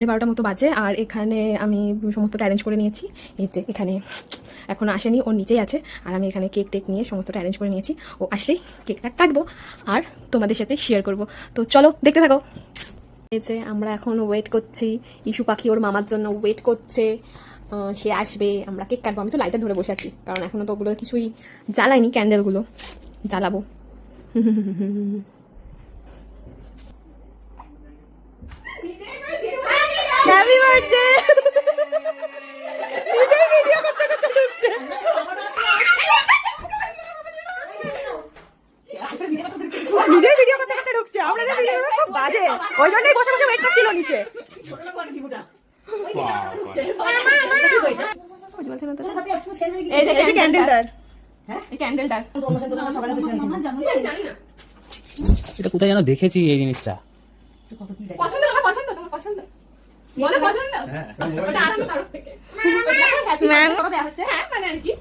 12টা মতো বাজে আর এখানে আমি সমস্তটা অ্যারেঞ্জ করে নিয়েছি। এই যে এখানে এখন আসেনি, ওর নিচেই আছে। আর আমি এখানে কেক টেক নিয়ে সমস্তটা অ্যারেঞ্জ করে নিয়েছি। ও আসলেই কেকটা কাটবো আর তোমাদের সাথে শেয়ার করব। তো চলো দেখতে থাকো। এই যে আমরা এখন ওয়েট করছি, ইস্যু পাখি ওর মামার জন্য ওয়েট করছে, সে আসবে, আমরা কেক কাটবো। আমি তো লাইটার ধরে বসে আছি কারণ এখনো তো ওগুলো কিছুই জ্বালাইনি, ক্যান্ডেলগুলো জ্বালাবো। Happy birthday. নিজেই ভিডিও করতে করতে ঢুকছে। নিজেই ভিডিও করতে করতে ঢুকছে। আমরা যে ভিডিও খুব বাজে, ওই জন্যই বসে বসে ওয়েট করছিল নিচে। এই যে ক্যান্ডেলটার, এই ক্যান্ডেলটার এটা কোথায় যেন দেখেছি এই জিনিসটা। পছন্দ, তোমার পছন্দ, তোমার পছন্দ বলে পছন্দ। ওটা আসলে তরফ থেকে ম্যাম কত দেয়া হচ্ছে। হ্যাঁ মানে আর কি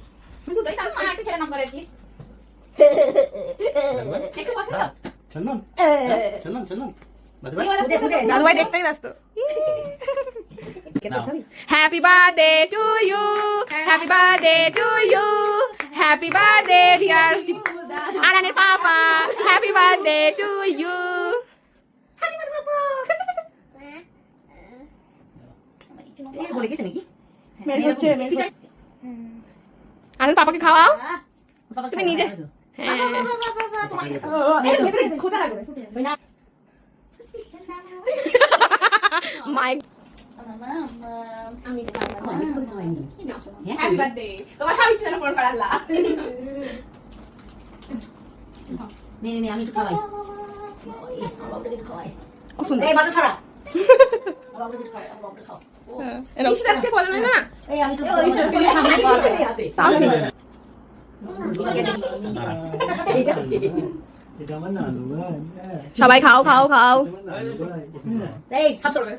শুধু তাই তার একটা ছেলে নাম করে আর কি একটু পছন্দ। চন্দন চন্দন চন্দন দাদু ভাই দেখতেই ব্যস্ত। Happy birthday to you, happy birthday to you, happy birthday dear আনানের পাপা, হ্যাপি বার্থডে টু ইউ। আনার পাপাকে খাওয়াও তুমি নিজে। মাইক হ্যাপি বার্থডে তোমার সব ইচ্ছে যেন পূরণ করে আল্লাহ। আমি একটু খাওয়াই। সবাই খাও খাও খাও,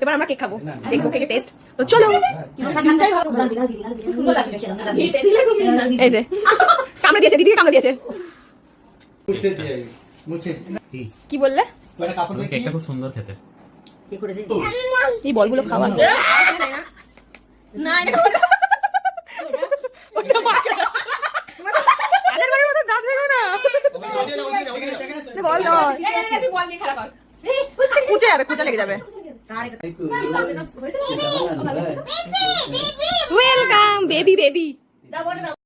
এবার আমরা কেক খাবো, দেখবো কেকের টেস্ট। তো চলো। এই যে কামড়ে দিয়েছে, দিদি কামড়ে দিয়েছে। কি বললে? কেকটা খুব সুন্দর খেতে। এই বলগুলো খাওয়া না, এটা ওটা মাকে আগের বারের মতো দাঁত ভেঙো না। বল দাও, তুই বল দিয়ে খেলা কর, কুচে যাবে, কুচে লেগে যাবে। Welcome baby baby.